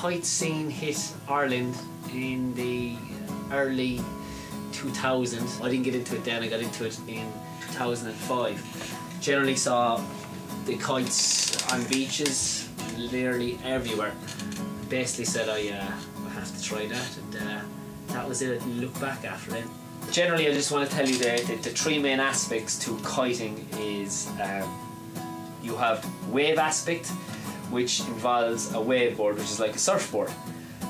kite scene hit Ireland in the early 2000s. I didn't get into it then, I got into it in 2005. Generally saw the kites on beaches literally everywhere. Basically said I have to try that, and that was it. I didn't look back after it. Generally, I just want to tell you that the three main aspects to kiting is you have wave aspect, which involves a wave board, which is like a surfboard.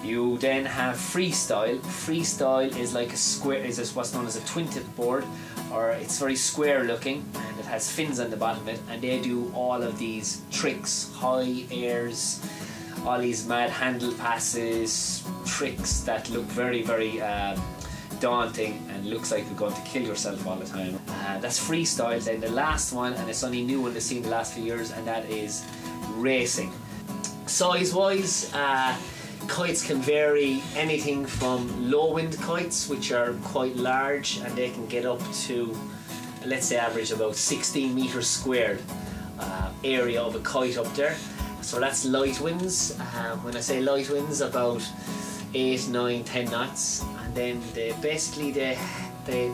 You then have freestyle. Freestyle is like a square, is what's known as a twin tip board, or it's very square looking, and it has fins on the bottom of it, and they do all of these tricks, high airs, all these mad handle passes, tricks that look very, very daunting and looks like you're going to kill yourself all the time. That's freestyle. Then the last one, and it's only new in the scene the last few years, and that is racing. Size wise, kites can vary anything from low wind kites, which are quite large, and they can get up to, let's say, average about 16 meters squared area of a kite up there. So that's light winds. When I say light winds, about 8, 9, 10 knots. And then basically the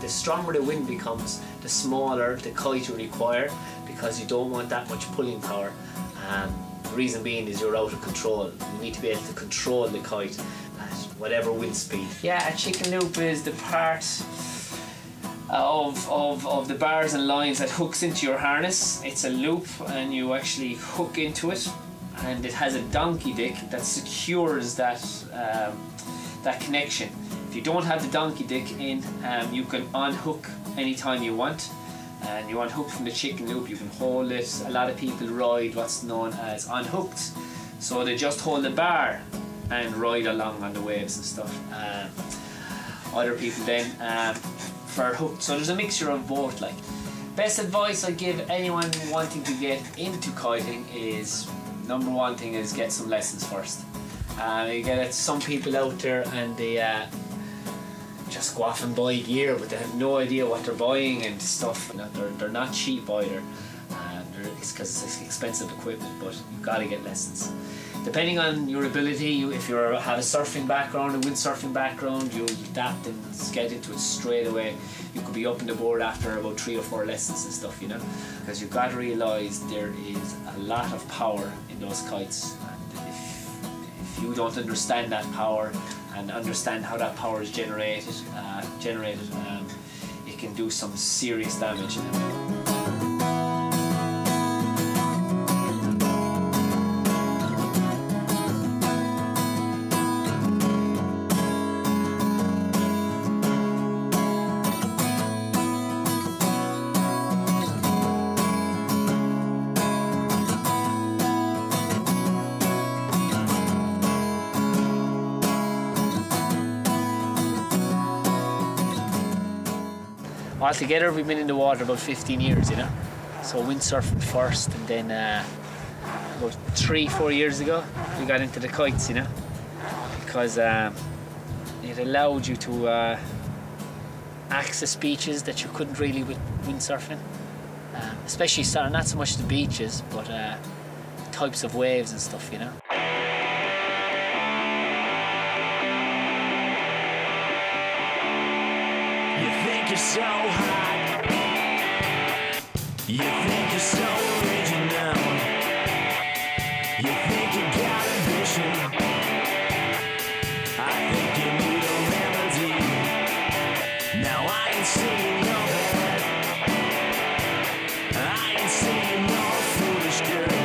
stronger the wind becomes, the smaller the kite you require, because you don't want that much pulling power. The reason being is you're out of control. You need to be able to control the kite at whatever wind speed. Yeah, a chicken loop is the part of the bars and lines that hooks into your harness. It's a loop, and you actually hook into it, and it has a donkey dick that secures that that connection. If you don't have the donkey dick in, you can unhook anytime you want. And you unhook from the chicken loop, you can hold it. A lot of people ride what's known as unhooked, so they just hold the bar and ride along on the waves and stuff. Other people then for hooked, so there's a mixture of both. Like, best advice I give anyone wanting to get into kiting is, number one thing is get some lessons first. You get some people out there and they just go off and buy gear, but they have no idea what they're buying and stuff. You know, they're not cheap either. It's because it's expensive equipment, but you've got to get lessons. Depending on your ability, if you have a surfing background, a windsurfing background, you'll adapt and get into it straight away. You could be up on the board after about 3 or 4 lessons and stuff, you know, because you've got to realise there is a lot of power in those kites, and if you don't understand that power and understand how that power is generated, it can do some serious damage. Altogether, we've been in the water about 15 years, you know. So windsurfing first, and then about 3-4 years ago, we got into the kites, you know, because it allowed you to access beaches that you couldn't really with windsurfing, especially not so much the beaches, but types of waves and stuff, you know. You're so hot. You think you're so original. You think you got ambition. I think you need a remedy. Now I ain't saying no bad. I ain't saying no foolish girl.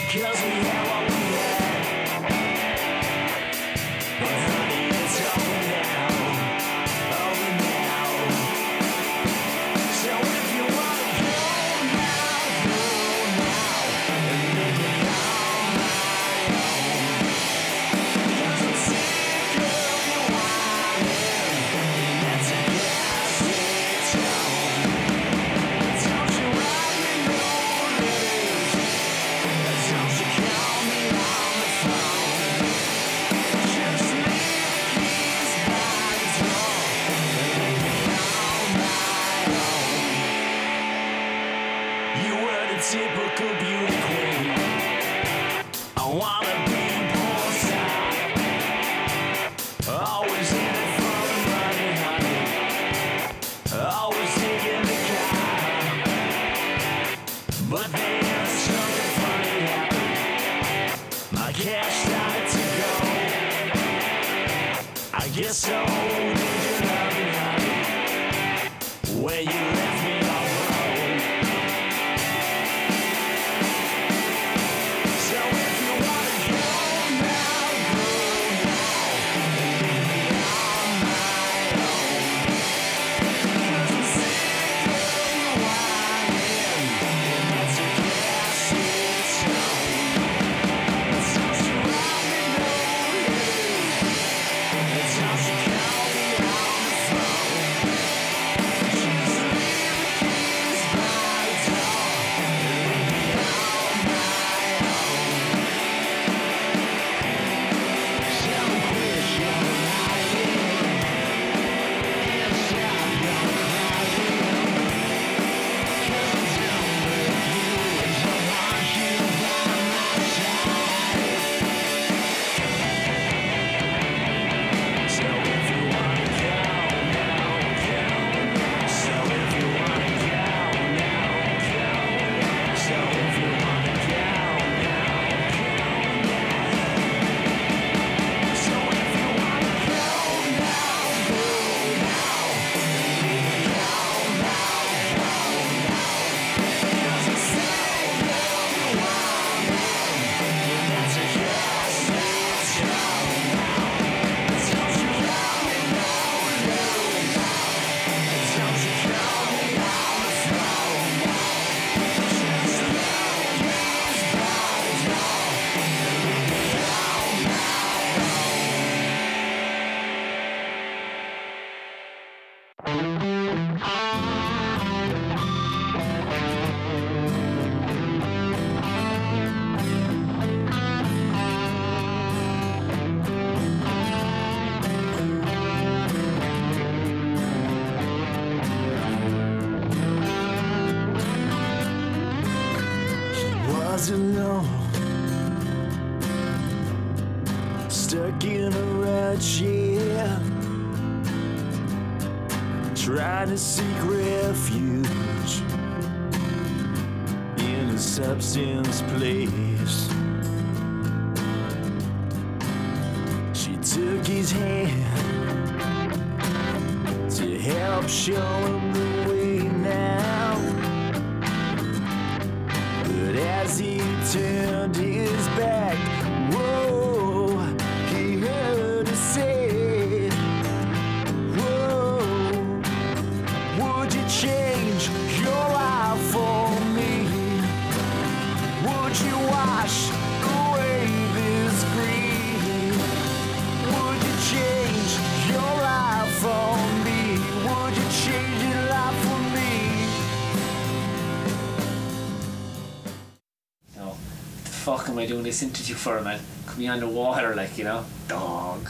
'Cause we have what we had. But honey, it's over now. Over now. So if you wanna go now, and make it on my own. 'Cause I'm sick of you whining, and that's a gas Yes, so did you love me, honey, when you left me all alone? So if you wanna go now, go now, and leave me on my own. 'Cause I'm sick of you whining, and that's a gas it's on. It's how she robbed me, no hate. It's how she called me on the phone. She just leave the keys by the door and leave me on my own. Tell me quit your lying, can't stop your crying. 'Cause I'm done with you, and I want you by my side. So if you wanna go now, go now. So if you wanna go now, go now. So if you wanna go now, go now. So if you wanna go now, go now. Leave me on now, go now. 'Cause I'm sick of you whining, and that's a gas it's on now. It's how she robbed me, no love now. It's how she called me on the phone now. She just left the keys by the door and leave me on my He was alone, stuck in a rut, yeah, trying to seek refuge in a substance place. She took his hand to help show him the way now. But as he turned his back, whoa, he heard her say, whoa, would you change your life for me? Would you wash away this grief? Would you change your life for me? Would you change your life for me? No, what the fuck am I doing this interview for, man? Could be underwater, like, you know? Dog.